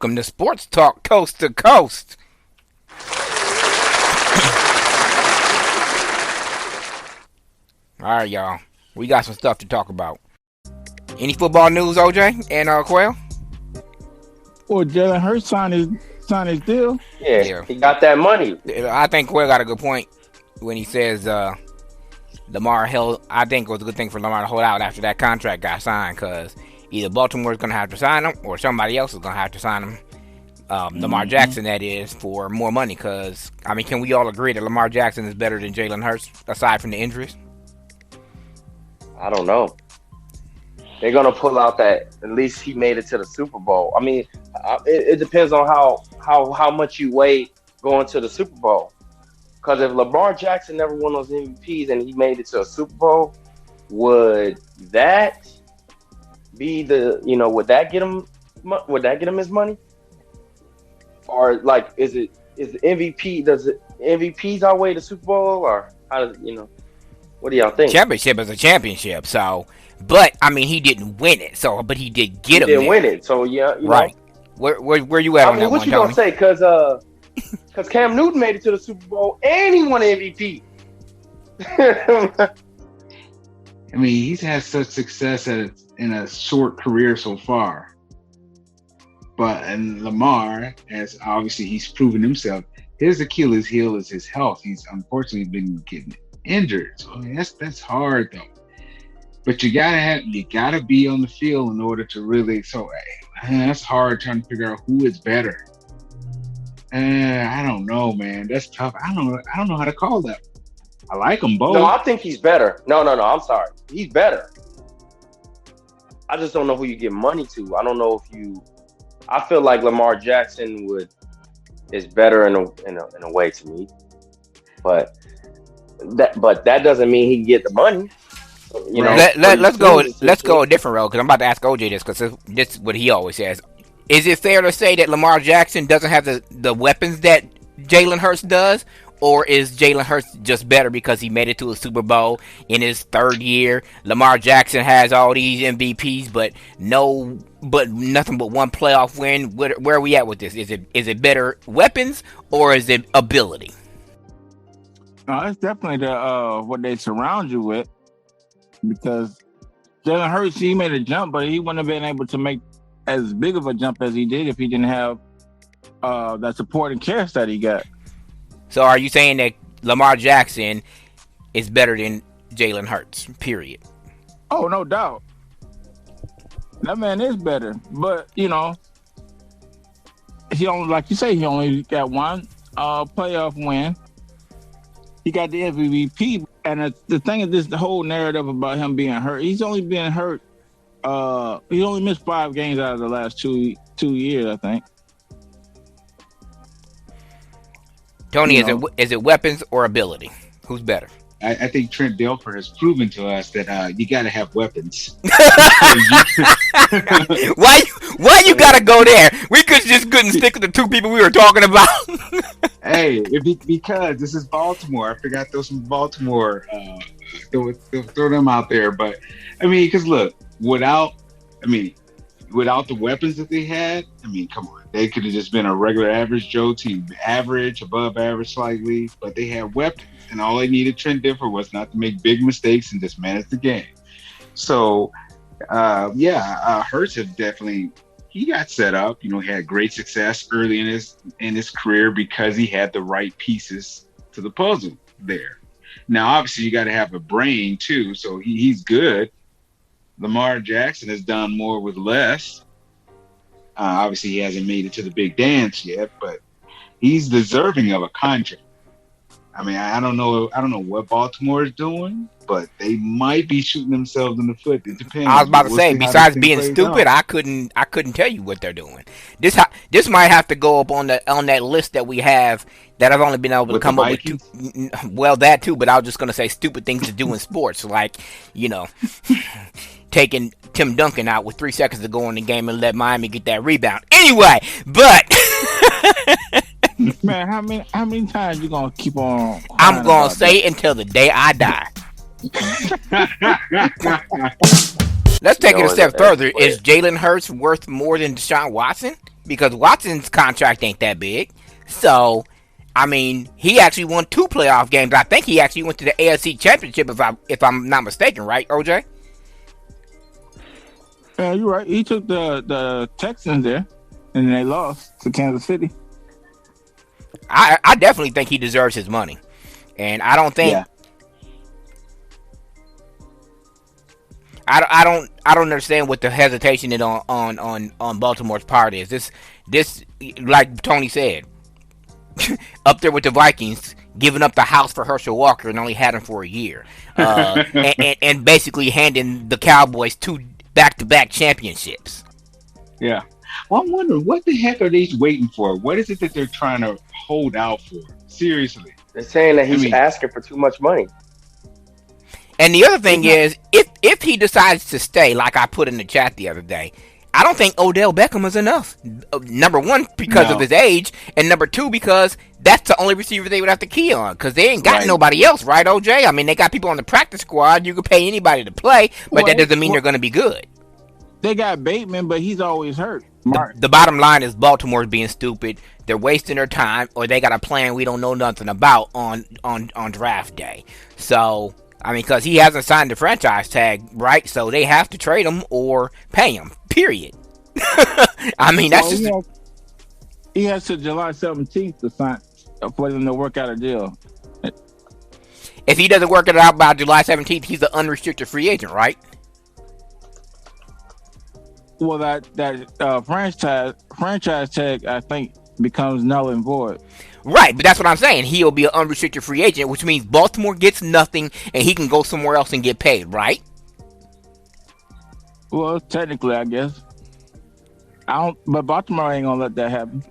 welcome to Sports Talk Coast to Coast. All right, y'all. We got some stuff to talk about. Any football news, OJ and Quail? Well, Jalen Hurts signed his deal. Yeah, he got that money. I think Quail got a good point when he says Lamar held. I think it was a good thing for Lamar to hold out after that contract got signed, because either Baltimore's going to have to sign him or somebody else is going to have to sign him. Lamar Jackson, that is, for more money. Because, I mean, can we all agree that Lamar Jackson is better than Jalen Hurts, aside from the injuries? I don't know. They're going to pull out that at least he made it to the Super Bowl. I mean, it depends on how much you weigh going to the Super Bowl. Because if Lamar Jackson never won those MVPs and he made it to a Super Bowl, would that be would that get him his money? Or like, is the MVP, does MVPs outweigh the Super Bowl, or how does what do y'all think? Championship is a championship, so, but I mean, he didn't win it, so, but he did get him. He didn't win it, so yeah, right. Where you at on that one, Tony? What you gonna say? Because Cam Newton made it to the Super Bowl and he won MVP. I mean, he's had such success in a short career so far. And Lamar, as obviously he's proven himself, his Achilles heel is his health. He's unfortunately been getting injured. So I mean, that's hard though. But you gotta be on the field in order to really. So that's hard trying to figure out who is better. I don't know, man. That's tough. I don't know how to call that. I like them both. No, I think he's better. No. I'm sorry. He's better. I just don't know who you give money to. I don't know if you. I feel like Lamar Jackson is better in a way to me, but that doesn't mean he can get the money. Let's go a different road, because I'm about to ask OJ this, because this is what he always says. Is it fair to say that Lamar Jackson doesn't have the weapons that Jalen Hurts does? Or is Jalen Hurts just better because he made it to a Super Bowl in his third year? Lamar Jackson has all these MVPs, but nothing but one playoff win. Where are we at with this? Is it better weapons or is it ability? No, it's definitely what they surround you with. Because Jalen Hurts, he made a jump, but he wouldn't have been able to make as big of a jump as he did if he didn't have that support and cast that he got. So are you saying that Lamar Jackson is better than Jalen Hurts, period? Oh, no doubt. That man is better. But, he only, like you say, he only got one playoff win. He got the MVP. And the thing is, the whole narrative about him being hurt, he's only been hurt. He only missed 5 games out of the last two years, I think. Tony, is it weapons or ability? Who's better? I think Trent Dilfer has proven to us that you got to have weapons. Why you got to go there? We couldn't stick with the two people we were talking about. Hey, because this is Baltimore. I forgot those from Baltimore. Throw them out there. But I mean, because look, without the weapons that they had, I mean, come on. They could have just been a regular average Joe team. Average, above average slightly, but they had weapons. And all they needed Trent Dilfer was not to make big mistakes and just manage the game. So, Hurts have definitely, he got set up, he had great success early in his career because he had the right pieces to the puzzle there. Now, obviously, you got to have a brain too, so he's good. Lamar Jackson has done more with less. Obviously, he hasn't made it to the big dance yet, but he's deserving of a contract. I mean, I don't know what Baltimore is doing, but they might be shooting themselves in the foot. It depends. I was about to say, besides being stupid, I couldn't tell you what they're doing. This might have to go up on that list that we have that I've only been able to come up with two. Well, that too, but I was just gonna say stupid things to do in sports, like taking Tim Duncan out with 3 seconds to go in the game and let Miami get that rebound. Anyway, but man, how many times you gonna keep on? I'm gonna say it until the day I die. Let's take it a step further. Is Jalen Hurts worth more than Deshaun Watson? because Watson's contract ain't that big. So, I mean, he actually won 2 playoff games. I think he actually went to the AFC Championship, if I'm not mistaken, right, OJ? Yeah, you're right. He took the Texans there, and they lost to Kansas City. I definitely think he deserves his money, and I don't think. Yeah. I don't understand what the hesitation is on Baltimore's part is. This like Tony said, up there with the Vikings, giving up the house for Herschel Walker and only had him for a year, and basically handing the Cowboys 2 back-to-back championships. Yeah. Well, I'm wondering, what the heck are they waiting for? What is it that they're trying to hold out for? Seriously. They're saying that he's asking for too much money. And the other thing is, if he decides to stay, like I put in the chat the other day, I don't think Odell Beckham is enough. Number one, because of his age, and number 2, because that's the only receiver they would have to key on, because they ain't got nobody else, right, OJ? I mean, they got people on the practice squad. You can pay anybody to play, but that doesn't mean they're going to be good. They got Bateman, but he's always hurt. The bottom line is Baltimore's being stupid. They're wasting their time, or they got a plan we don't know nothing about on draft day. So, I mean, because he hasn't signed the franchise tag, right? So they have to trade him or pay him, period. I mean, that's just... He has to July 17th to sign for them to work out a deal. If he doesn't work it out by July 17th, he's an unrestricted free agent, right? Well, that franchise tag, I think, becomes null and void. Right, but that's what I'm saying. He'll be an unrestricted free agent, which means Baltimore gets nothing, and he can go somewhere else and get paid, right? Well, technically, I guess. But Baltimore ain't gonna let that happen.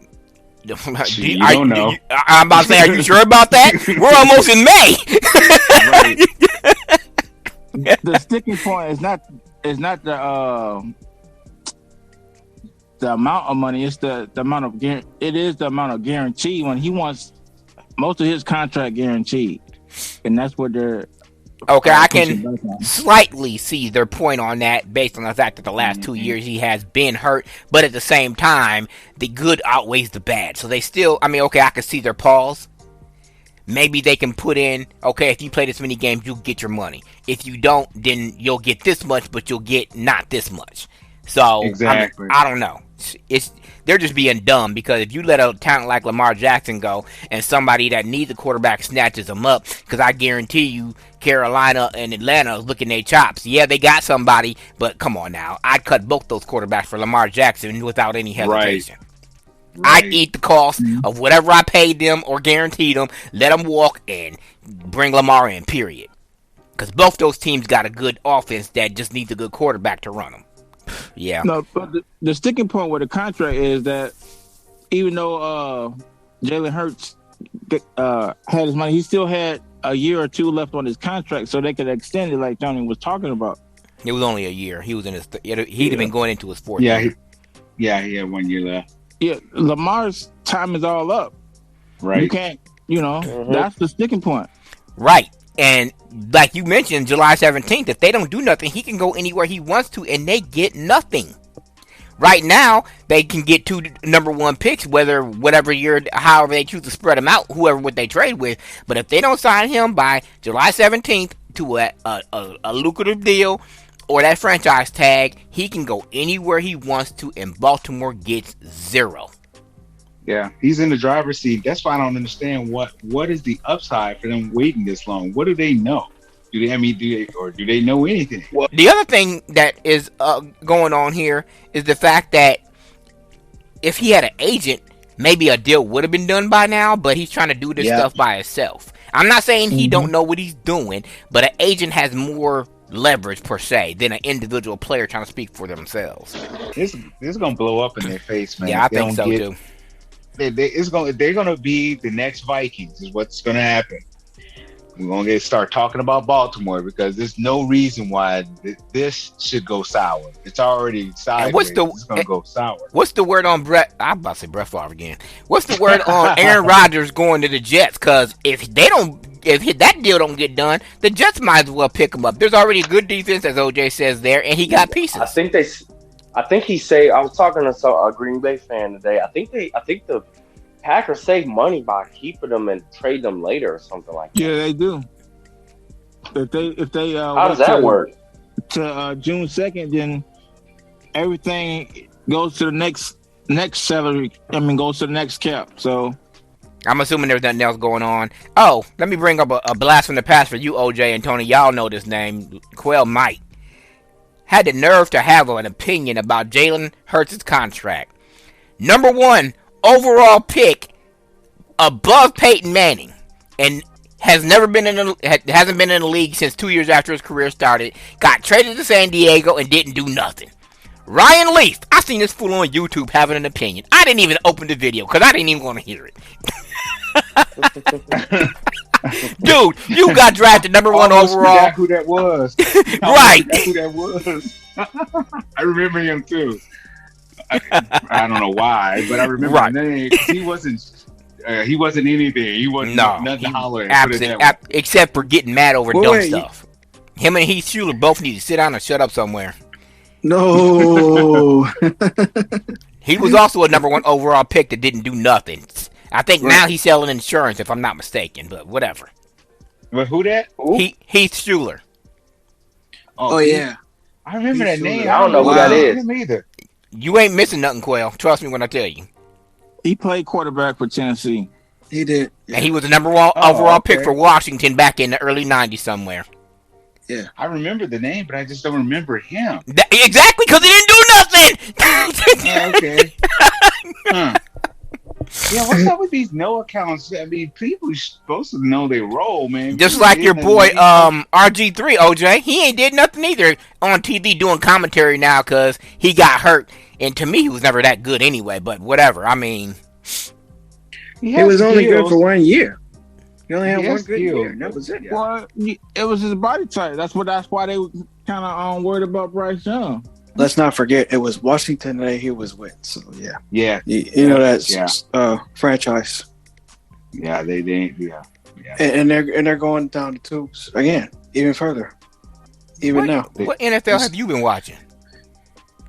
You don't know. I'm about to say, are you sure about that? We're almost in May. The sticking point is not the amount of money. It's the amount of it is the amount of guarantee when he wants most of his contract guaranteed, and that's what they're. Okay, I can slightly see their point on that based on the fact that the last 2 years he has been hurt, but at the same time, the good outweighs the bad. So they still, I mean, okay, I can see their pause. Maybe they can put in, okay, if you play this many games, you'll get your money. If you don't, then you'll get this much, but you'll get not this much. So, exactly. I don't know. They're just being dumb, because if you let a talent like Lamar Jackson go and somebody that needs a quarterback snatches them up, because I guarantee you Carolina and Atlanta is looking their chops. Yeah, they got somebody, but come on now. I'd cut both those quarterbacks for Lamar Jackson without any hesitation. Right. I'd eat the cost of whatever I paid them or guaranteed them, let them walk, and bring Lamar in, period. Because both those teams got a good offense that just needs a good quarterback to run them. Yeah. No, but the sticking point with the contract is that even though Jalen Hurts had his money, he still had a year or 2 left on his contract, so they could extend it, like Tony was talking about. It was only a year. He was in his. He'd have been going into his 4th year. He had 1 year left. Yeah, Lamar's time is all up. Right. You can't. That's the sticking point. Right. And like you mentioned, July 17th, if they don't do nothing, he can go anywhere he wants to, and they get nothing. Right now, they can get 2 number 1 picks, whatever year, however they choose to spread them out, whoever what they trade with. But if they don't sign him by July 17th to a lucrative deal or that franchise tag, he can go anywhere he wants to, and Baltimore gets 0. Yeah, he's in the driver's seat. That's why I don't understand what is the upside for them waiting this long. What do they know? Do they know anything? Well, the other thing that is going on here is the fact that if he had an agent, maybe a deal would have been done by now, but he's trying to do this stuff by himself. I'm not saying he don't know what he's doing, but an agent has more leverage per se than an individual player trying to speak for themselves. This is gonna blow up in their face, man. Yeah, I think so too. They're gonna be the next Vikings. Is what's gonna happen. We're gonna start talking about Baltimore because there's no reason why this should go sour. It's already sideways. It's gonna go sour. What's the word on Brett? I'm about to say Brett Favre again. What's the word on Aaron Rodgers going to the Jets? Because if that deal don't get done, the Jets might as well pick him up. There's already a good defense, as OJ says there, and he got pieces. I think I think he say I was talking to a Green Bay fan today. I think the Packers save money by keeping them and trade them later or something like that. Yeah, they do. If they How does wait that work? to June 2nd, then everything goes to the next salary. I mean, goes to the next cap. So I'm assuming there's nothing else going on. Oh, let me bring up a blast from the past for you, OJ and Tony. Y'all know this name. Quail Mike had the nerve to have an opinion about Jalen Hurts' contract. Number 1 overall pick above Peyton Manning, and hasn't been in the league since 2 years after his career started. Got traded to San Diego and didn't do nothing. Ryan Leaf, I seen this fool on YouTube having an opinion. I didn't even open the video because I didn't even want to hear it. Dude, you got drafted number 1 overall. Who that was? Right. Who that was? I remember him too. I don't know why, but I remember the name. He wasn't anything. He wasn't nothing to holler at. Except for getting mad over dumb stuff. Him and Heath Schuler both need to sit down and shut up somewhere. No. He was also a number 1 overall pick that didn't do nothing. I think now he's selling insurance, if I'm not mistaken, but whatever. But who that? Heath Schuler. Oh yeah. I remember that name. I don't know who that is. Either. You ain't missing nothing, Quail. Trust me when I tell you. he played quarterback for Tennessee. He did. Yeah. And he was the number 1 overall pick for Washington back in the early 90s somewhere. Yeah. I remember the name, but I just don't remember him. Exactly, because he didn't do nothing! Okay. Huh. Yeah, what's up with these no accounts? I mean, people are supposed to know their role, man. Just like your boy RG3, OJ. He ain't did nothing either on TV doing commentary now because he got hurt. And to me, he was never that good anyway, but whatever. I mean... He was only good for 1 year. He only had one good year, and that was it. Well, it was his body type. That's why they were kind of worried about Bryce Young. Let's not forget, it was Washington that he was with. So yeah, you know that's franchise. Yeah, they didn't. Yeah. And they're going down the tubes again, even further, now. What NFL have you been watching?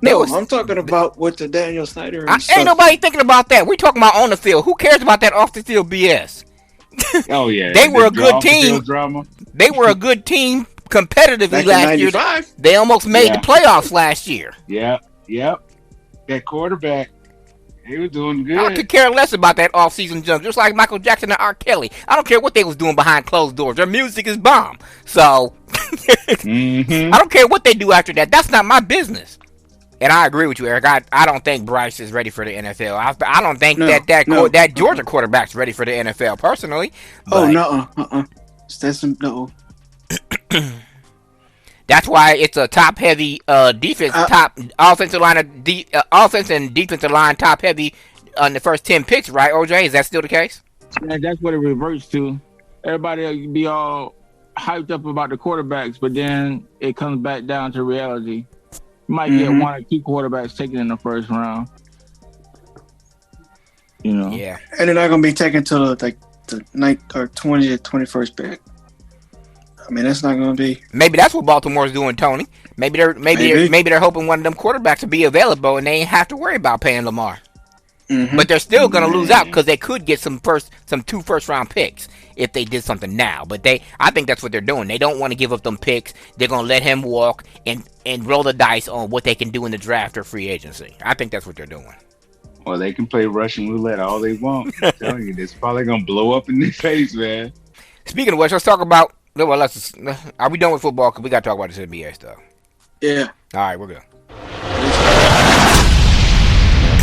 No, I'm talking about with the Daniel Snyder. Ain't nobody thinking about that. We're talking about on the field. Who cares about that off the field BS? Oh yeah, they were a good team. They were a good team competitively last year. They almost made the playoffs last year. Yep. That quarterback, he was doing good. I could care less about that off-season jump. Just like Michael Jackson and R. Kelly. I don't care what they was doing behind closed doors. Their music is bomb. So I don't care what they do after that. That's not my business. And I agree with you, Eric. I don't think Bryce is ready for the NFL. I don't think that Georgia quarterback's ready for the NFL, personally. But That's no. That's why it's a top-heavy defense, offensive and defensive line top-heavy on the first 10 picks, right, OJ? Is that still the case? And that's what it reverts to. Everybody be all hyped up about the quarterbacks, but then it comes back down to reality. You might get 1 or 2 quarterbacks taken in the first round. You know. Yeah. And they're not going to be taken to the 9th or 20th, 21st pick. I mean, that's not going to be. Maybe that's what Baltimore's doing, Tony. Maybe they're hoping one of them quarterbacks will be available and they ain't have to worry about paying Lamar. Mm-hmm. But they're still going to lose out because they could get some 2 first-round picks if they did something now. But I think that's what they're doing. They don't want to give up them picks. They're going to let him walk and roll the dice on what they can do in the draft or free agency. I think that's what they're doing. Well, they can play Russian roulette all they want. I'm telling you, it's probably going to blow up in their face, man. Speaking of which, let's talk about... Well, are we done with football? Because we got to talk about this NBA stuff. Yeah. All right, we're good.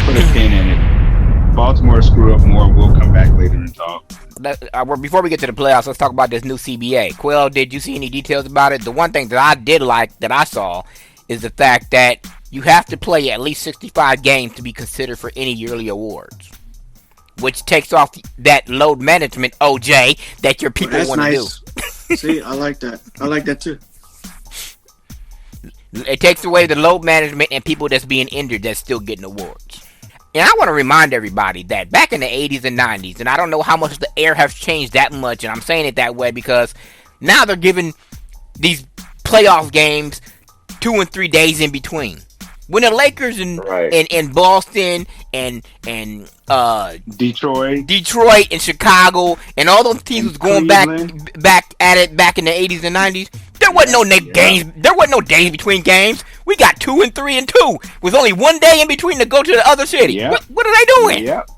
Put a pin in it. Baltimore screw up more. We'll come back later and talk. Before we get to the playoffs, let's talk about this new CBA. Quill, did you see any details about it? The one thing that I did like that I saw is the fact that you have to play at least 65 games to be considered for any yearly awards, which takes off that load management, OJ, that your people want to do. See, I like that. I like that too. It takes away the load management and people that's being injured that's still getting awards. And I want to remind everybody that back in the 80s and 90s, and I don't know how much the air has changed that much, and I'm saying it that way because now they're giving these playoff games 2 and 3 days in between. When the Lakers and Boston and Detroit and Chicago and all those teams was going back at it back in the 80s and 90s, there wasn't no games. There wasn't no days between games. We got 2 and 3 and 2 with only one day in between to go to the other city. Yep. What are they doing? Yep.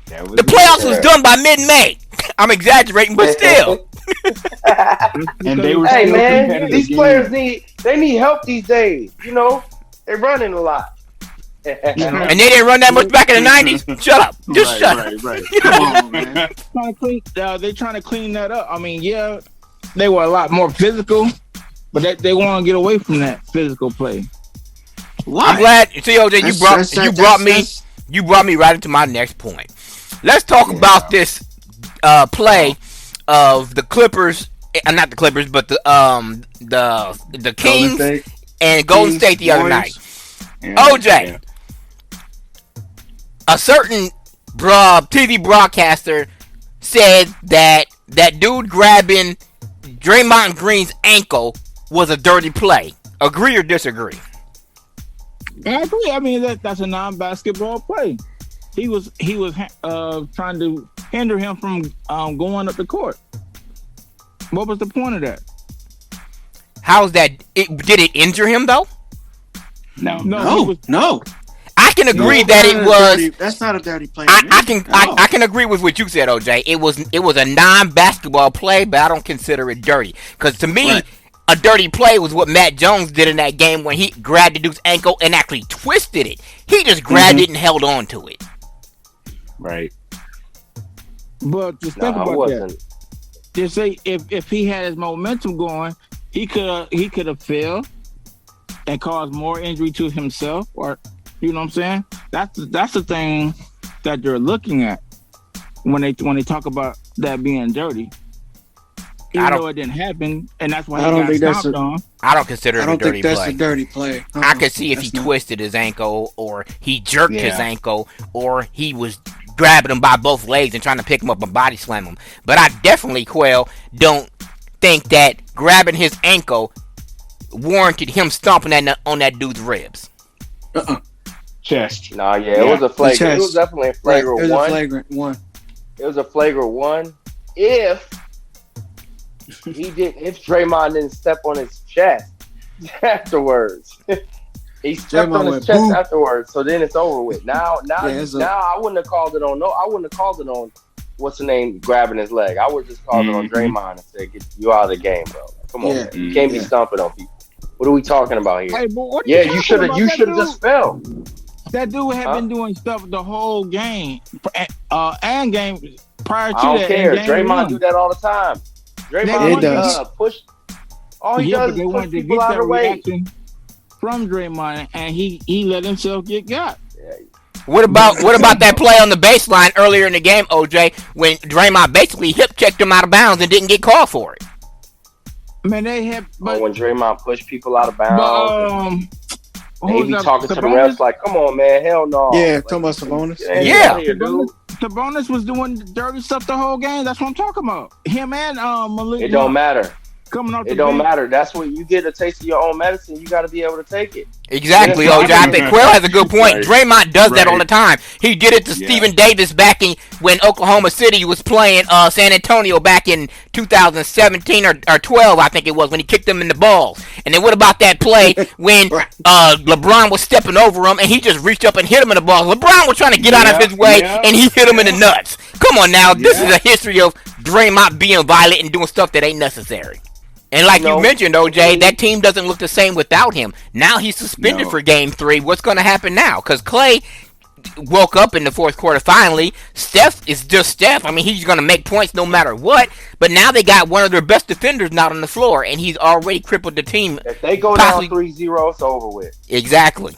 The playoffs was done by mid-May. I'm exaggerating, but still. And they were hey man, these players need help these days. You know, they're running a lot. And they didn't run that much back in the 90s. Shut up. Just shut up. Right. Come on, man. They're trying to clean that up. I mean, yeah, they were a lot more physical, but they want to get away from that physical play. Why? I'm glad. See, OJ, you brought me right into my next point. Let's talk about this play of the Clippers. Not the Clippers, but the Kings and Golden State the other night. Yeah, OJ, a certain TV broadcaster said that dude grabbing Draymond Green's ankle was a dirty play. Agree or disagree? I agree. I mean, that's a non-basketball play. He was trying to hinder him from going up the court. What was the point of that? How's that? Did it injure him though? No. I can agree that it was. That's not a dirty play. I can agree with what you said, OJ. It was a non-basketball play, but I don't consider it dirty. Because to me, a dirty play was what Matt Jones did in that game when he grabbed the dude's ankle and actually twisted it. He just grabbed it and held on to it. Right. But just think about that. Just say if he had his momentum going, he could have failed and caused more injury to himself, or you know what I'm saying? That's the thing that they're looking at when they talk about that being dirty. Even though it didn't happen, and that's why he got stomped on. I don't consider it a dirty play. I don't think that's a dirty play. I could see if he twisted his ankle, or he jerked his ankle, or he was grabbing him by both legs and trying to pick him up and body slam him. But I definitely, Quail, don't think that grabbing his ankle warranted him stomping on that dude's ribs. Chest. Nah, it was a flagrant. It was definitely a flagrant one. It was a flagrant one. It was a flagrant one. If Draymond didn't step on his chest afterwards. He stepped on his chest afterwards, so then it's over with. Now I wouldn't have called it on. I wouldn't have called it on. What's the name? Grabbing his leg. I would just call it on Draymond and say, "Get you out of the game, bro. Come on, man. You can't be stomping on people." What are we talking about here? Hey, what you should have just fell. That dude had been doing stuff the whole game and game prior to that. I don't care. Draymond do that all the time. Draymond push. All he does is push people out of the way. From Draymond, and he let himself get got. What about that play on the baseline earlier in the game, OJ, when Draymond basically hip checked him out of bounds and didn't get called for it? Man, they had. When Draymond pushed people out of bounds, he be talking to the refs like, "Come on, man, hell no." Yeah, talking about Sabonis. Sabonis was doing dirty stuff the whole game. That's what I'm talking about. Him and Malik. It don't matter. Coming out it don't matter. That's when you get a taste of your own medicine. You got to be able to take it. Exactly, OJ. I think Quill has a good point. Draymond does that all the time. He did it to Stephen Davis back in when Oklahoma City was playing San Antonio back in 2017 or 12, I think it was, when he kicked them in the balls. And then what about that play when LeBron was stepping over him and he just reached up and hit him in the balls? LeBron was trying to get out of his way and he hit him in the nuts. Come on now, this is a history of Draymond being violent and doing stuff that ain't necessary. And like you mentioned, OJ, that team doesn't look the same without him. Now he's suspended for Game 3. What's going to happen now? Because Clay woke up in the fourth quarter finally. Steph is just Steph. I mean, he's going to make points no matter what. But now they got one of their best defenders not on the floor, and he's already crippled the team. If they go down 3-0, it's over with. Exactly.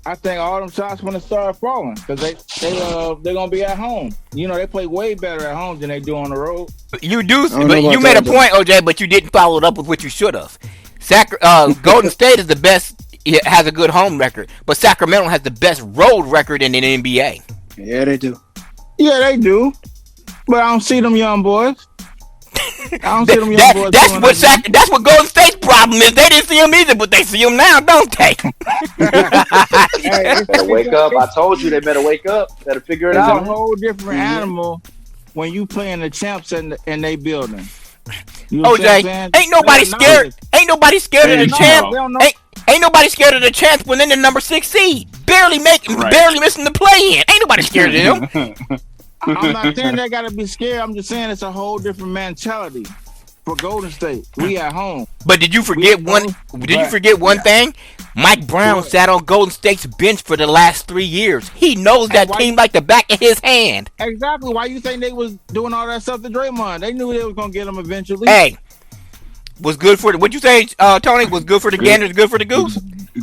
I think all them shots when they start falling because they're gonna be at home. You know, they play way better at home than they do on the road. You do, but you made a point, OJ, but you didn't follow it up with what you should have. Golden State is the best. It has a good home record, but Sacramento has the best road record in the NBA. Yeah, they do. Yeah, they do. But I don't see them young boys. I don't see them young boys. That's what Golden State's problem problem is they didn't see him either, but they see him now, don't they? Better wake up. I told you they better wake up. Better figure it It's a out. whole different animal when you playing the champs in they building. You know what I'm OJ, saying? ain't nobody They don't scared. know Ain't nobody scared of the No. champ. They don't know. Ain't nobody scared of the champs when they're the number 6 seed, barely missing the play in. Ain't nobody scared of them. I'm not saying they gotta be scared. I'm just saying it's a whole different mentality for Golden State. We at home. But did you forget one? Did you forget one thing? Mike Brown sat on Golden State's bench for the last 3 years. He knows that team like the back of his hand. Exactly. Why you think they was doing all that stuff to Draymond? They knew they was gonna get him eventually. Hey, was good for the. What'd you say, Tony? Was good for the gander, is good for the goose.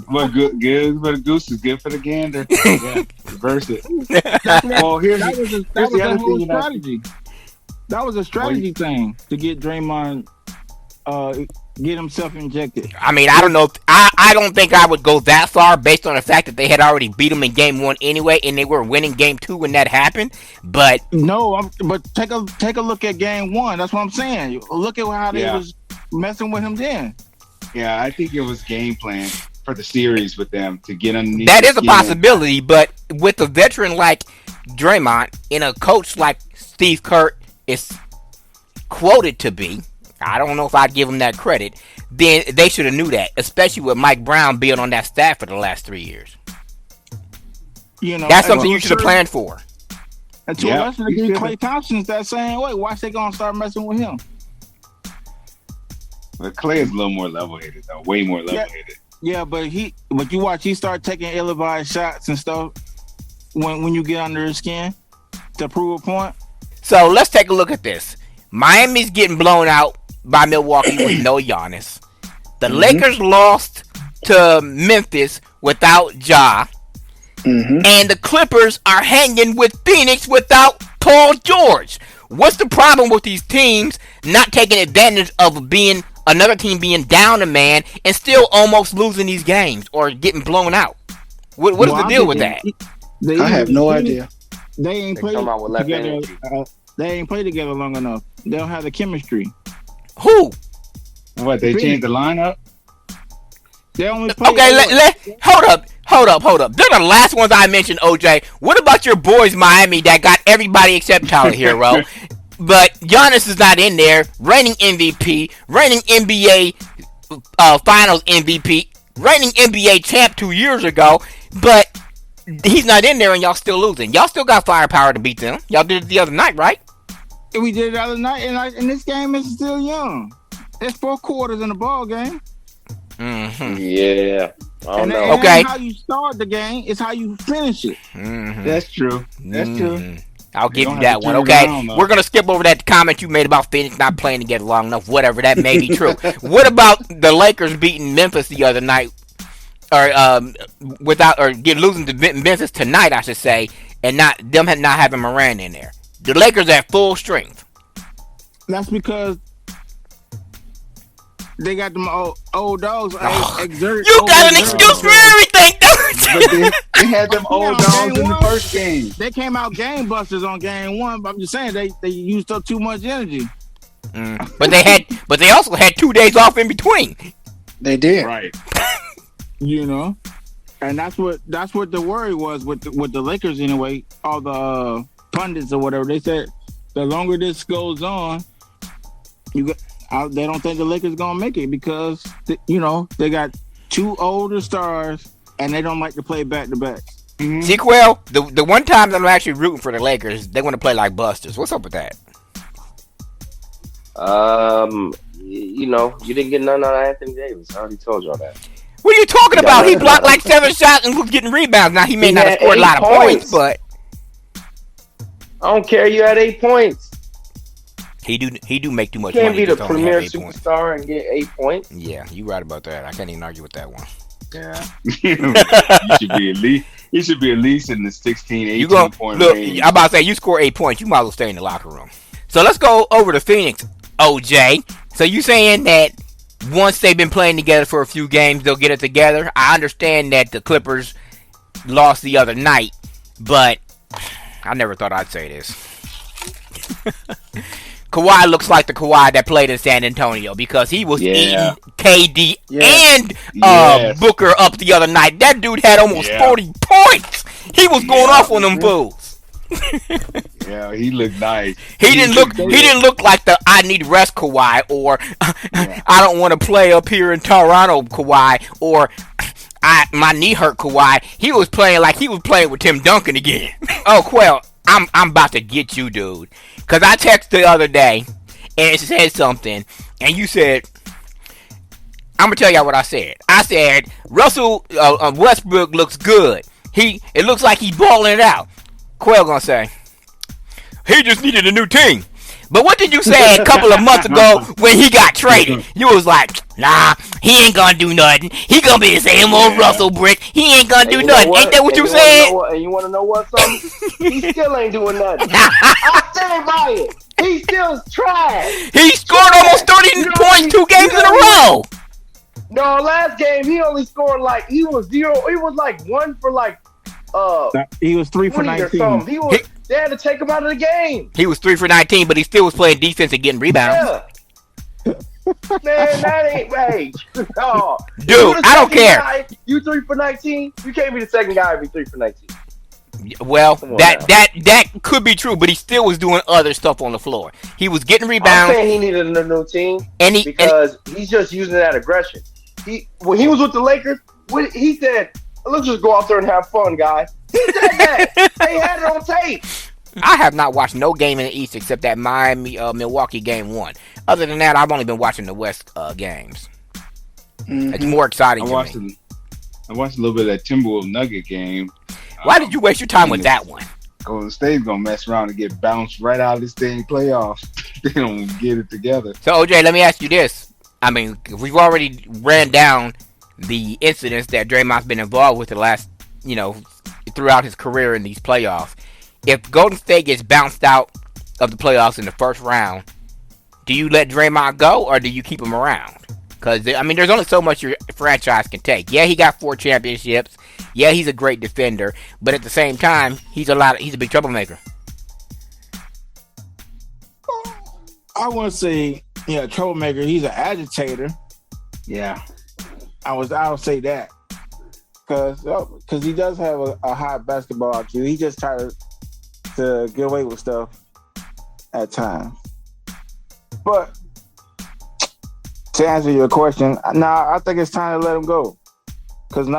What good for the goose is good for the gander. Yeah, reverse it. Well, here's that was the a other whole thing. strategy. That was a strategy thing to get Draymond, get himself injected. I mean, I don't know. I don't think I would go that far based on the fact that they had already beat them in game 1 anyway, and they were winning game 2 when that happened. But no, but take a look at game 1. That's what I'm saying. Look at how they was messing with him then. Yeah, I think it was game plan for the series with them to get underneath. That is a possibility, but with a veteran like Draymond and a coach like Steve Kerr is quoted to be, I don't know if I'd give him that credit, then they should have knew that, especially with Mike Brown being on that staff for the last 3 years. You know, that's something you should have planned for. And to a lesser degree, Klay Thompson's that same way. Why they gonna start messing with him? But Klay is a little more level-headed, though. Way more level-headed. Yeah, but you watch, he start taking ill-advised shots and stuff when you get under his skin to prove a point. So let's take a look at this. Miami's getting blown out by Milwaukee with no Giannis. The Lakers lost to Memphis without Ja. And the Clippers are hanging with Phoenix without Paul George. What's the problem with these teams not taking advantage of another team being down a man and still almost losing these games or getting blown out? What is the deal with that? I have no idea. They ain't played together. They ain't played together long enough. They don't have the chemistry. Who? What, they changed the lineup? They only play. Okay, hold up. They're the last ones I mentioned, OJ. What about your boys, Miami, that got everybody except Tyler Hero? But Giannis is not in there. Reigning MVP, reigning NBA Finals MVP, reigning NBA champ 2 years ago. But he's not in there, and y'all still losing. Y'all still got firepower to beat them. Y'all did it the other night, right? We did it the other night, and this game is still young. There's 4 quarters in the ball game. Yeah. I don't know. Okay. How you start the game is how you finish it. That's true. That's true. I'll give you that one. Okay, we're gonna skip over that comment you made about Phoenix not playing together long enough. Whatever, that may be true. What about the Lakers beating Memphis the other night, or losing to Memphis tonight, I should say, and not having Moran in there? The Lakers at full strength. That's because they got them old dogs. You got an excuse for everything, don't you? They had them old dogs in the first game. They came out game busters on game 1, but I'm just saying they used up too much energy. But they also had 2 days off in between. They did. Right. You know, and that's what the worry was with the Lakers anyway. All the pundits or whatever, they said the longer this goes on, they don't think the Lakers gonna make it because they got 2 older stars and they don't like to play back to back. Sequel, the one time that I'm actually rooting for the Lakers, they want to play like busters. What's up with that? You didn't get none out of Anthony Davis. I already told y'all that. What are you talking about? He blocked like 7 shots and was getting rebounds. Now he may not have scored a lot of points, but I don't care. You had 8 points. He do make too much money. You can't be the premier superstar and get 8 points. Yeah, you right about that. I can't even argue with that one. Yeah. You should be at least in the 16, 18 point range. I'm about to say, you score 8 points, you might as well stay in the locker room. So let's go over to Phoenix, OJ. So you saying that once they've been playing together for a few games, they'll get it together? I understand that the Clippers lost the other night, but I never thought I'd say this. Kawhi looks like the Kawhi that played in San Antonio because he was eating KD and Booker up the other night. That dude had almost 40 points. He was going off on them fools. Yeah, he looked nice. He didn't look like the I need rest Kawhi or I don't want to play up here in Toronto Kawhi or my knee hurt Kawhi. He was playing like he was playing with Tim Duncan again. Oh, Quell, I'm about to get you, dude. Because I texted the other day and it said something, and you said, I'm going to tell y'all what I said. I said, Russell Westbrook looks good. It looks like he's balling it out. Quell going to say, he just needed a new team. But what did you say a couple of months ago when he got traded? You was like, nah, he ain't gonna do nothing. He gonna be the same old Russell Brick. He ain't gonna do nothing. Ain't that what you said? And you wanna know what, something? He still ain't doing nothing. I stand by it. He still trash. He scored almost 30 points 2 games in a row. No, last game he only scored like he was 0. He was like 1 for like he was 3 for 19. They had to take him out of the game. He was 3 for 19, but he still was playing defense and getting rebounds. Yeah. Man, that ain't right. No. Dude, I don't care. Guy, you 3 for 19? You can't be the second guy to be 3 for 19. Well, that could be true, but he still was doing other stuff on the floor. He was getting rebounds. I'm saying he needed a new team because he's just using that aggression. When he was with the Lakers, he said, let's just go out there and have fun, guys. He said that. They had it on tape. I have not watched no game in the East except that Miami-Milwaukee game 1. Other than that, I've only been watching the West games. Mm-hmm. It's more exciting to me. I watched a little bit of that Timberwolves Nugget game. Why did you waste your time with that one? Golden State's going to mess around and get bounced right out of this thing playoffs. They don't get it together. So, OJ, let me ask you this. I mean, we've already ran down the incidents that Draymond's been involved with the last, throughout his career in these playoffs. If Golden State gets bounced out of the playoffs in the first round, do you let Draymond go or do you keep him around? Because, there's only so much your franchise can take. Yeah, he got 4 championships. Yeah, he's a great defender. But at the same time, he's a big troublemaker. I want to say, troublemaker. He's an agitator. Yeah. I would say that. Because he does have a high basketball IQ. He just tries to get away with stuff at times. But to answer your question, I think it's time to let him go. Because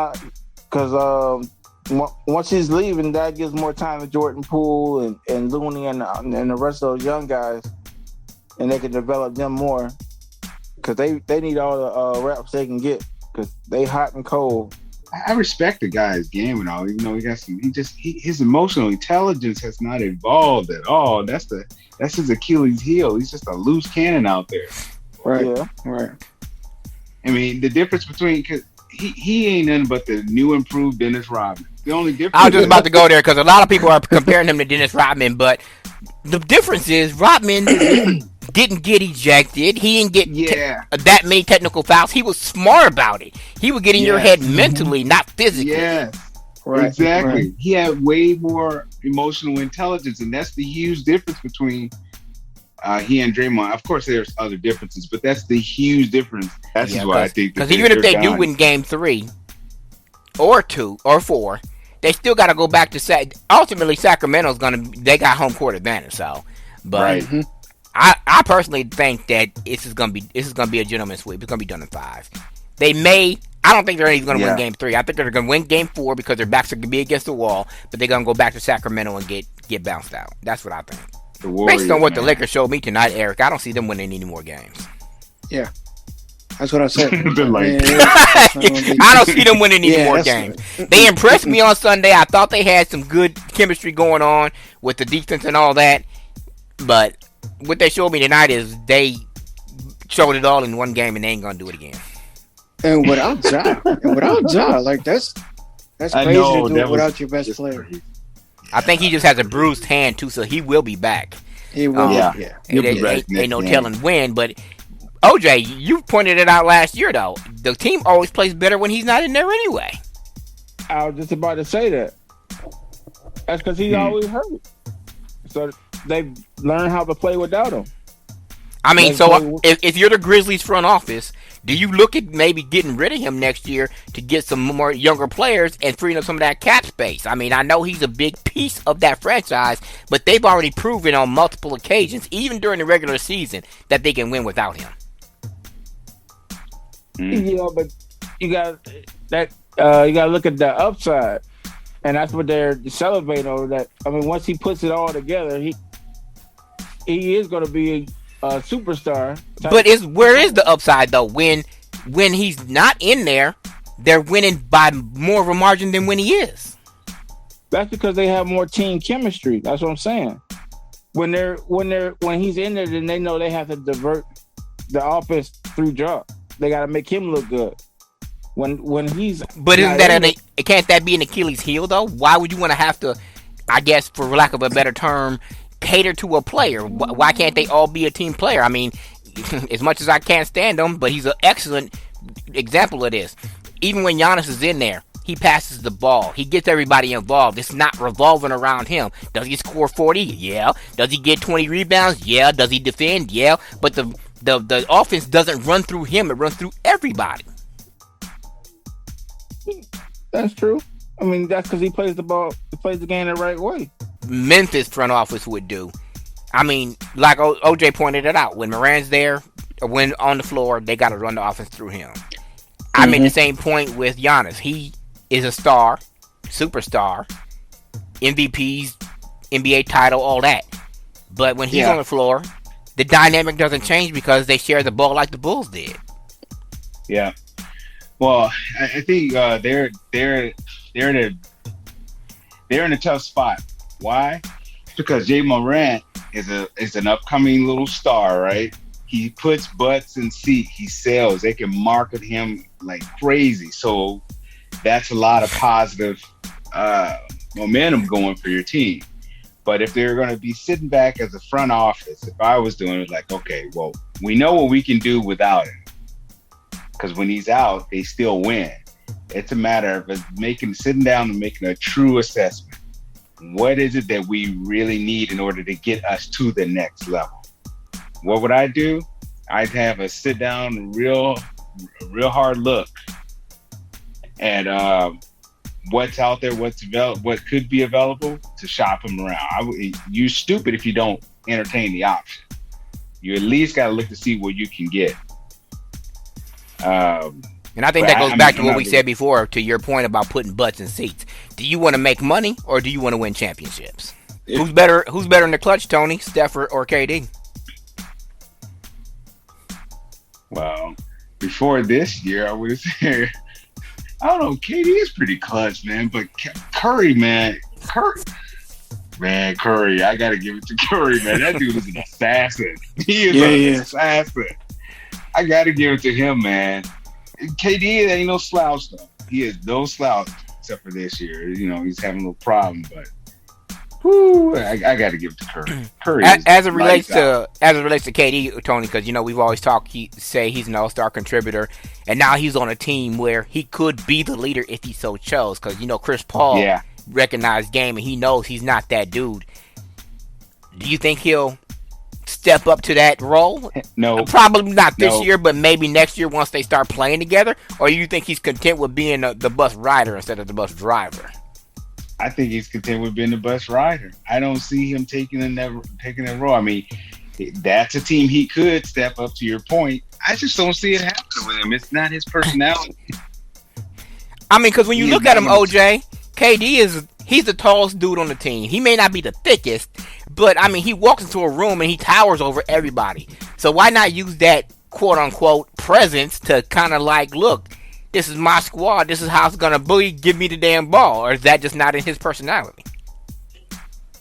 once he's leaving, that gives more time to Jordan Poole and Looney and the rest of those young guys, and they can develop them more. Because they need all the reps they can get. Because they hot and cold. I respect the guy's game and all, even though he got his emotional intelligence has not evolved at all. That's his Achilles heel. He's just a loose cannon out there. Right. Yeah. Right. I mean, the difference between, because he ain't nothing but the new improved Dennis Rodman. The only difference. I was just about to go there because a lot of people are comparing him to Dennis Rodman, but the difference is Rodman didn't get ejected. He didn't get that many technical fouls. He was smart about it. He was getting your head mentally, not physically. Yes, right. Exactly. Right. He had way more emotional intelligence, and that's the huge difference between he and Draymond. Of course, there's other differences, but that's the huge difference. That's why I think. Because even if they do win Game 3, or 2, or 4, they still got to go back to ultimately Sacramento's they got home court advantage. So, but I personally think that this is gonna be a gentleman's sweep. It's gonna be done in 5. I don't think they're even gonna win Game 3. I think they're gonna win Game 4 because their backs are gonna be against the wall, but they're gonna go back to Sacramento and get bounced out. That's what I think. Based on what the Lakers showed me tonight, Eric, I don't see them winning any more games. Yeah. That's what I said. I don't see them winning any more games. They impressed me on Sunday. I thought they had some good chemistry going on with the defense and all that. But what they showed me tonight is they showed it all in one game and they ain't going to do it again. And without Ja, like that's crazy to do it without your best player. Crazy. I think he just has a bruised hand too, so he will be back. He will, He'll be back. Ain't no telling when, but OJ, you pointed it out last year, though. The team always plays better when he's not in there anyway. I was just about to say that. That's because he's always hurt. So they've learned how to play without him. I mean, Let's so play. if you're the Grizzlies front office, do you look at maybe getting rid of him next year to get some more younger players and freeing up some of that cap space? I mean, I know he's a big piece of that franchise, but they've already proven on multiple occasions, even during the regular season, that they can win without him. Yeah, but you got that. You got to look at the upside, and that's what they're celebrating over. That I mean, once he puts it all together, he is going to be a superstar. But where is the upside though? When he's not in there, they're winning by more of a margin than when he is. That's because they have more team chemistry. That's what I'm saying. When he's in there, then they know they have to divert the offense through drop. They got to make him look good. When he's but isn't that can't that be an Achilles heel though? Why would you want to have to, I guess, for lack of a better term, cater to a player? Why can't they all be a team player? I mean, as much as I can't stand him, but he's an excellent example of this. Even when Giannis is in there, he passes the ball. He gets everybody involved. It's not revolving around him. Does he score 40? Yeah. Does he get 20 rebounds? Yeah. Does he defend? Yeah. But the offense doesn't run through him. It runs through everybody. That's true. I mean, that's because he plays the ball, he plays the game the right way. Memphis front office would do. I mean, like OJ pointed it out, when Moran's there, or when on the floor, they got to run the offense through him. I made the same point with Giannis. He is a star, superstar, MVPs, NBA title, all that. But when he's on the floor, the dynamic doesn't change because they share the ball like the Bulls did. Yeah. Well, I think they're in a tough spot. Why? Because Jay Morant is an upcoming little star, right? He puts butts in seats. He sells. They can market him like crazy. So that's a lot of positive momentum going for your team. But if they're going to be sitting back as a front office, if I was doing it, like, okay, well, we know what we can do without him. Because when he's out, they still win. It's a matter of sitting down and making a true assessment. What is it that we really need in order to get us to the next level? What would I do? I'd have a sit down, real hard look at what's out there, what's available, what could be available to shop him around. You're stupid if you don't entertain the option. You at least got to look to see what you can get. And I think that goes back to what we said before, to your point about putting butts in seats. Do you want to make money or do you want to win championships? Who's better in the clutch, Tony, Steph or KD? Well, before this year, I would have said, I don't know, KD is pretty clutch, man. But Curry, Curry, I got to give it to Curry, man. That dude is an assassin. He is an assassin. I got to give it to him, man. KD ain't no slouch, though. He is no slouch except for this year. You know, he's having a little problem, but I got to give it to Curry. Curry as it relates to KD, Tony, because we've always talked. Say he's an all-star contributor, and now he's on a team where he could be the leader if he so chose. Because Chris Paul recognized game, and he knows he's not that dude. Do you think he'll step up to that role? No, probably not this year, but maybe next year once they start playing together. Or you think he's content with being the bus rider instead of the bus driver? I think he's content with being the bus rider. I don't see him taking that role. I mean, that's a team he could step up. To your point, I just don't see it happening with him. It's not his personality. I mean, because when you look at him, OJ, KD he's the tallest dude on the team. He may not be the thickest, but I mean, he walks into a room and he towers over everybody. So why not use that quote unquote presence to kind of like, look, this is my squad. This is how it's gonna be. Give me the damn ball. Or is that just not in his personality?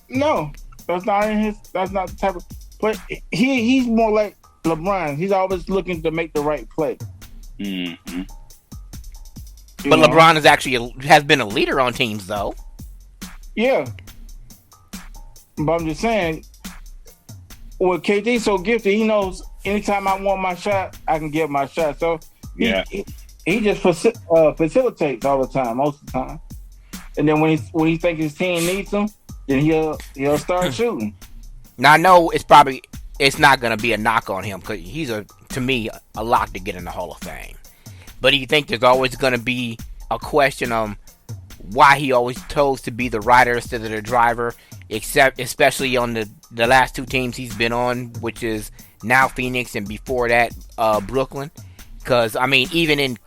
No, that's not in his. That's not the type of play. He's more like LeBron. He's always looking to make the right play. Mm-hmm. But LeBron is has been a leader on teams, though. Yeah, but I'm just saying, with KD so gifted, he knows anytime I want my shot, I can get my shot. So he just facilitates all the time, most of the time. And then when he thinks his team needs him, then he'll start shooting. Now I know it's it's not going to be a knock on him because he's to me a lock to get in the Hall of Fame. But do you think there's always going to be a question on why he always chose to be the rider instead of the driver, especially on the last two teams he's been on, which is now Phoenix and before that Brooklyn? Because, I mean, even in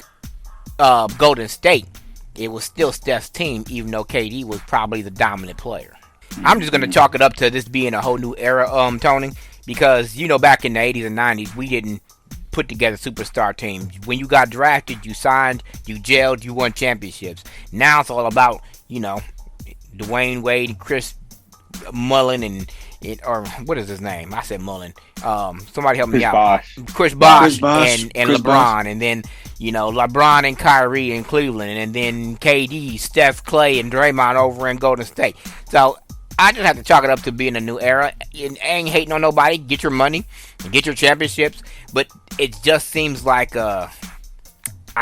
Golden State, it was still Steph's team, even though KD was probably the dominant player. I'm just going to chalk it up to this being a whole new era, Tony, because, back in the 80s and 90s, we didn't put together superstar teams. When you got drafted, you signed, you gelled, you won championships. Now it's all about, Dwayne Wade, Chris Mullin, or what is his name? I said Mullin. Somebody help me out. Chris Bosh and Chris LeBron, Bosh. And then LeBron and Kyrie in Cleveland, and then KD, Steph, Clay, and Draymond over in Golden State. So I just have to chalk it up to being a new era. And I ain't hating on nobody. Get your money, get your championships, but it just seems like I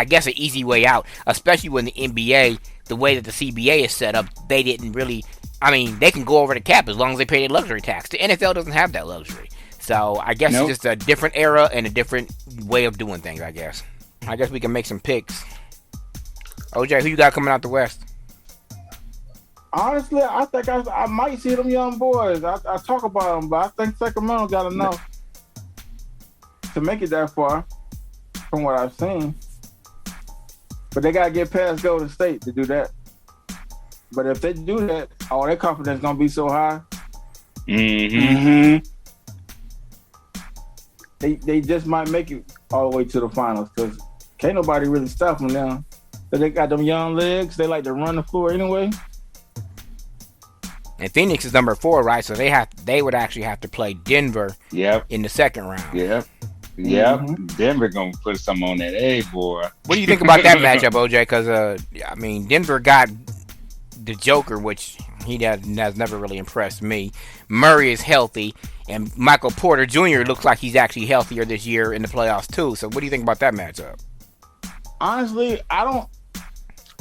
guess an easy way out, especially when the NBA, the way that the CBA is set up, they didn't really. I mean, they can go over the cap as long as they pay their luxury tax. The NFL doesn't have that luxury. So I guess It's just a different era and a different way of doing things, I guess. I guess we can make some picks. OJ, who you got coming out the West? Honestly, I think I might see them young boys. I talk about them, but I think Sacramento got enough to make it that far from what I've seen. But they got to get past Golden State to do that. But if they do that, their confidence is going to be so high. Mm-hmm. They just might make it all the way to the finals because can't nobody really stop them now. So they got them young legs. They like to run the floor anyway. And Phoenix is number 4, right? So they would actually have to play Denver in the second round. Yep. Mm-hmm. Denver going to put something on that A, boy. What do you think about that matchup, OJ? Because, Denver got the Joker, which he has never really impressed me. Murray is healthy, and Michael Porter Jr. looks like he's actually healthier this year in the playoffs too. So what do you think about that matchup? Honestly, I don't.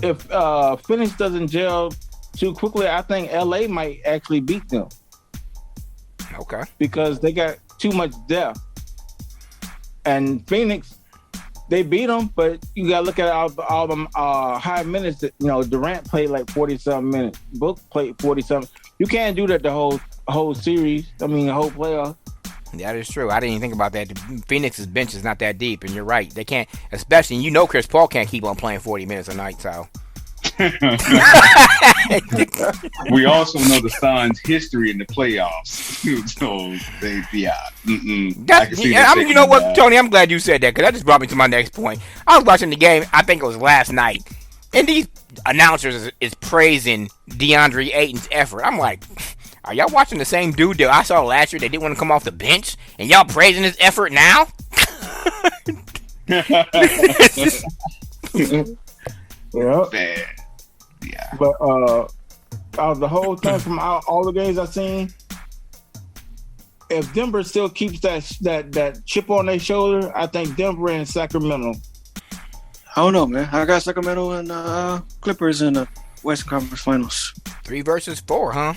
If Phoenix doesn't gel too quickly, I think LA might actually beat them. Okay. Because they got too much depth, and Phoenix. They beat them, but you got to look at all them high minutes. That, Durant played like 40-something minutes. Book played 40-something. You can't do that the whole series. I mean, the whole playoff. That is true. I didn't even think about that. Phoenix's bench is not that deep, and you're right. They can't, especially, Chris Paul can't keep on playing 40 minutes a night, so. We also know the Suns' history in the playoffs. So you know what, Tony? I'm glad you said that because that just brought me to my next point. I was watching the game. I think it was last night, and these announcers is praising DeAndre Ayton's effort. I'm like, are y'all watching the same dude that I saw last year that didn't want to come off the bench, and y'all praising his effort now? Yeah. But the whole thing from all the games I've seen, if Denver still keeps that chip on their shoulder, I think Denver and Sacramento. I don't know, man. I got Sacramento and Clippers in the Western Conference Finals. 3 versus 4, huh?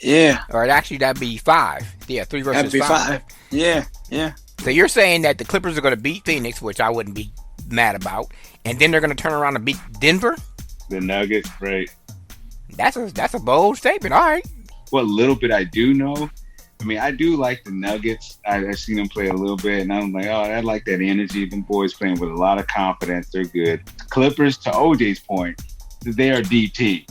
Yeah. Or actually, that'd be 5. Yeah, 3 versus 5. That'd be 5. Yeah. So you're saying that the Clippers are going to beat Phoenix, which I wouldn't be mad about, and then they're going to turn around and beat Denver? The Nuggets, right? That's a bold statement. All right. What little bit I do know, I mean, I do like the Nuggets. I've seen them play a little bit, and I'm like, I like that energy. Them boys playing with a lot of confidence. They're good. Clippers, to OJ's point, they are DT.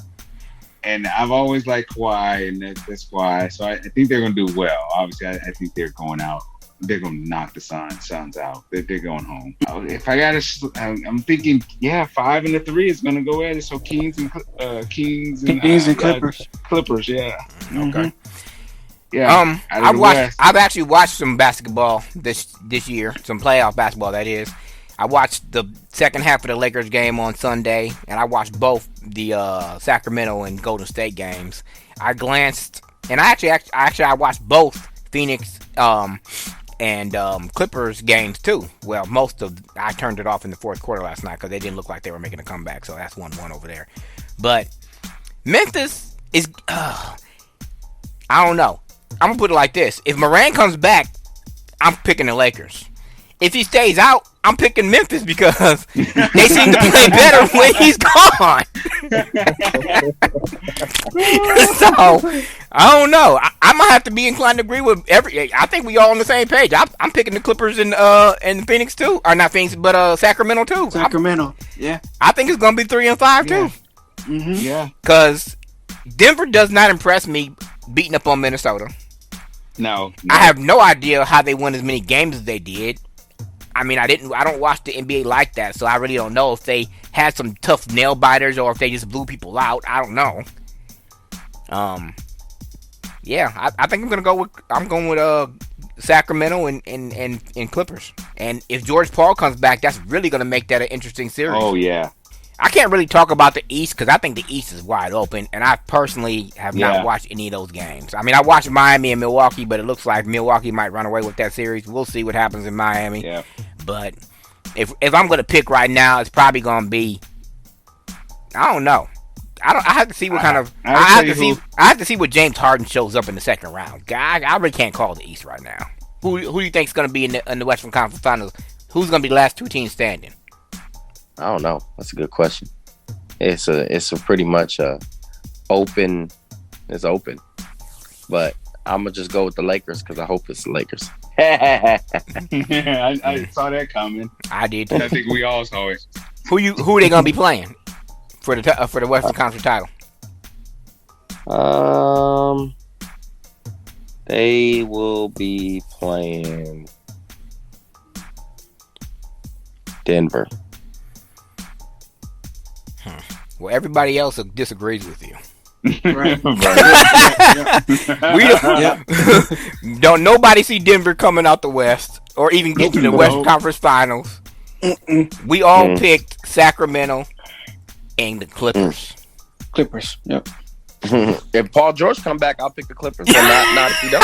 And I've always liked Kawhi, and that's why. So I think they're going to do well. Obviously, I think they're going out. They're going to knock the Suns out. They're going home. If I got to, I'm thinking, 5 and 3 is going to go at it. So Kings and Clippers. Clippers, yeah. Okay. Mm-hmm. Yeah. I've actually watched some basketball this year, some playoff basketball, that is. I watched the second half of the Lakers game on Sunday, and I watched both the Sacramento and Golden State games. I glanced, and I watched both Phoenix and Clippers games too. Well, I turned it off in the fourth quarter last night because they didn't look like they were making a comeback. So that's 1-1 over there. But Memphis is, I don't know. I'm gonna put it like this: if Morant comes back, I'm picking the Lakers. If he stays out, I'm picking Memphis because they seem to play better when he's gone. So I don't know. I might have to be inclined to agree with every. I think we all on the same page. I'm picking the Clippers and Phoenix too, or not Phoenix, but Sacramento too. Sacramento, yeah. I think it's gonna be 3 and 5 too. Mm-hmm. Yeah. Because Denver does not impress me beating up on Minnesota. No. I have no idea how they won as many games as they did. I mean, I don't watch the NBA like that, so I really don't know if they had some tough nail biters or if they just blew people out. I don't know. Yeah, I think I'm going with Sacramento and Clippers. And if George Paul comes back, that's really going to make that an interesting series. Oh yeah. I can't really talk about the East because I think the East is wide open, and I personally have not watched any of those games. I mean, I watched Miami and Milwaukee, but it looks like Milwaukee might run away with that series. We'll see what happens in Miami. Yeah. But if I'm going to pick right now, it's probably going to be, I don't know. I have to see what kind of I have to see what James Harden shows up in the second round. I really can't call the East right now. Who do you think is going to be in the Western Conference Finals? Who's going to be the last two teams standing? I don't know. That's a good question. It's a pretty much open. It's open, but I'm gonna just go with the Lakers because I hope it's the Lakers. I saw that coming. I did. I think we all saw it. Who are they gonna be playing for the Western Conference title? They will be playing Denver. Well, everybody else disagrees with you. Right. We don't nobody see Denver coming out the West or even get to the Western Conference Finals. We all picked Sacramento and the Clippers. Clippers, yep. If Paul George come back, I'll pick the Clippers. But not if he don't.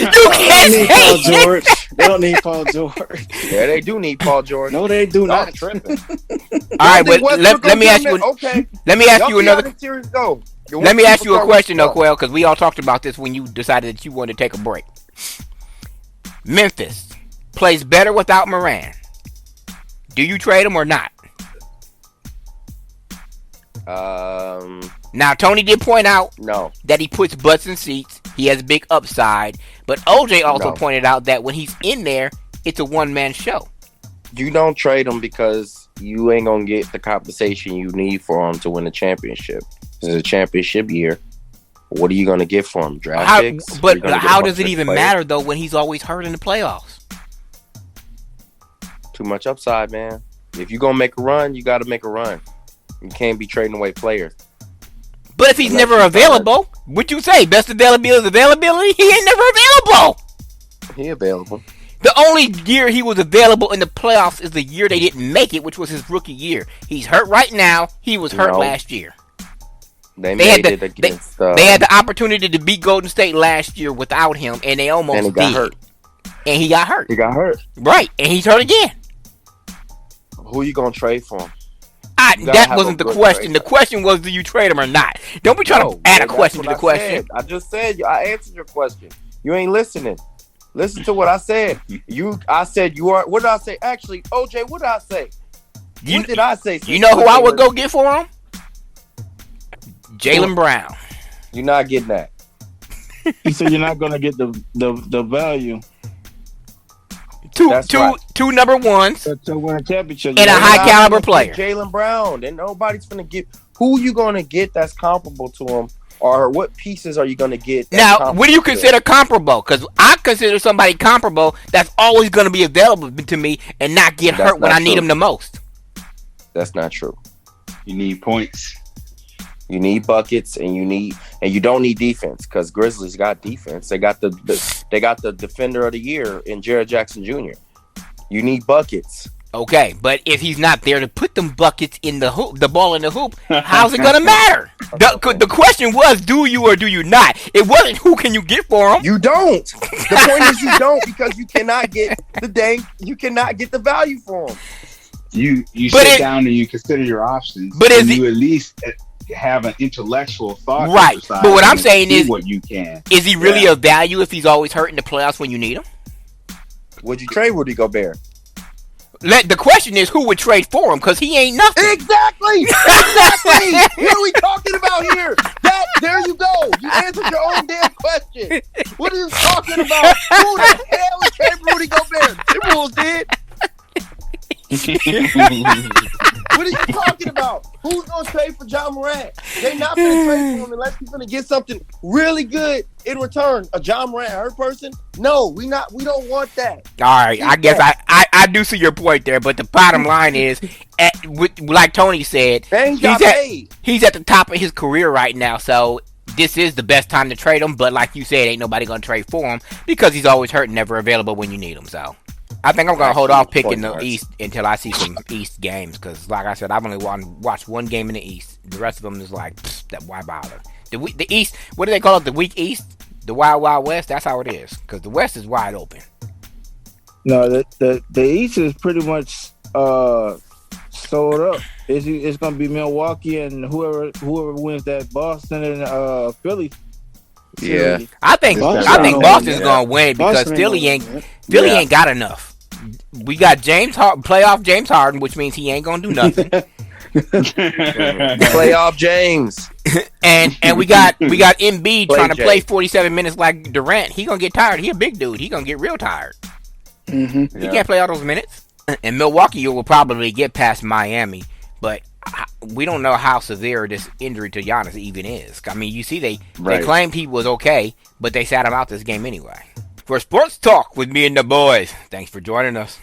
You can't They don't need Paul George. They don't need Paul George. Yeah, they do need Paul George. No, they do not. Tripping. All right, but let me ask you. Okay. Let me ask you another. Let me ask you a question though, Quail, because we all talked about this when you decided that you wanted to take a break. Memphis plays better without Moran. Do you trade him or not? Now, Tony did point out that he puts butts in seats. He has a big upside. But OJ also pointed out that when he's in there, it's a one-man show. You don't trade him because you ain't going to get the compensation you need for him to win a championship. This is a championship year. What are you going to get for him? Draft picks? But how does it even matter, though, when he's always hurt in the playoffs? Too much upside, man. If you're going to make a run, you got to make a run. You can't be trading away players. But if he's never available, what you say? Best availability is availability? He ain't never available. He available. The only year he was available in the playoffs is the year they didn't make it, which was his rookie year. He's hurt right now. He was hurt last year. They had the opportunity to beat Golden State last year without him, and they almost did. And he got hurt. He got hurt. Right, and he's hurt again. Who you gonna trade for him? That wasn't the question. The question was, do you trade him or not? Don't be trying to add a question to the question. I just said I answered your question. You ain't listening. Listen to what I said. I said you are. What did I say? Actually, OJ, what did I say? What did I say? You know who I would go get for him? Jaylen Brown. You're not getting that. He said you're not gonna get the value. Two number ones to win a championship and a high caliber player. Jaylen Brown, and nobody's gonna get. Who you gonna get that's comparable to him, or what pieces are you gonna get? Now, what do you consider comparable? Because I consider somebody comparable that's always gonna be available to me and not get hurt when I need him the most. That's not true. You need points. You need buckets, and you don't need defense because Grizzlies got defense. They got the defender of the year in Jarrett Jackson Jr. You need buckets. Okay, but if he's not there to put them buckets in the hoop, the ball in the hoop, how's it gonna matter? The question was, do you or do you not? It wasn't who can you get for him. You don't. The point is you don't because you cannot get you cannot get the value for him. You sit down and you consider your options. But you at least have an intellectual thought Right. exercise. But what I'm and saying see is, what you can. is he really of value if he's always hurt in the playoffs when you need him? Would you trade Rudy Gobert? The question is, who would trade for him? Because he ain't nothing. Exactly. What are we talking about here? There you go. You answered your own damn question. What are you talking about? Who the hell is trading Rudy Gobert? Timberwolves did. What are you talking about? Who's gonna trade for John Morant? They not gonna trade for him unless he's gonna get something really good in return. A John Morant hurt person? No, we don't want that. All right, I guess I do see your point there, but the bottom line is, like Tony said, he's at the top of his career right now, so this is the best time to trade him. But like you said, ain't nobody gonna trade for him because he's always hurt and never available when you need him. So I think I'm going to hold off picking the East until I see some East games. Because, like I said, I've only watched one game in the East. The rest of them is like, why bother? The East, what do they call it? The weak East? The Wild Wild West? That's how it is. Because the West is wide open. No, the East is pretty much sold up. It's going to be Milwaukee and whoever wins that Boston and Philly. Yeah. I think Boston's going to win because Philly ain't got enough. We got playoff James Harden, which means he ain't gonna do nothing. Playoff James. and we got Embiid trying to play 47 minutes like Durant. He gonna get tired. He a big dude. He gonna get real tired. Mm-hmm. He can't play all those minutes. And Milwaukee will probably get past Miami, but we don't know how severe this injury to Giannis even is. I mean, you see, they claimed he was okay, but they sat him out this game anyway. For Sports Talk with me and the boys, thanks for joining us.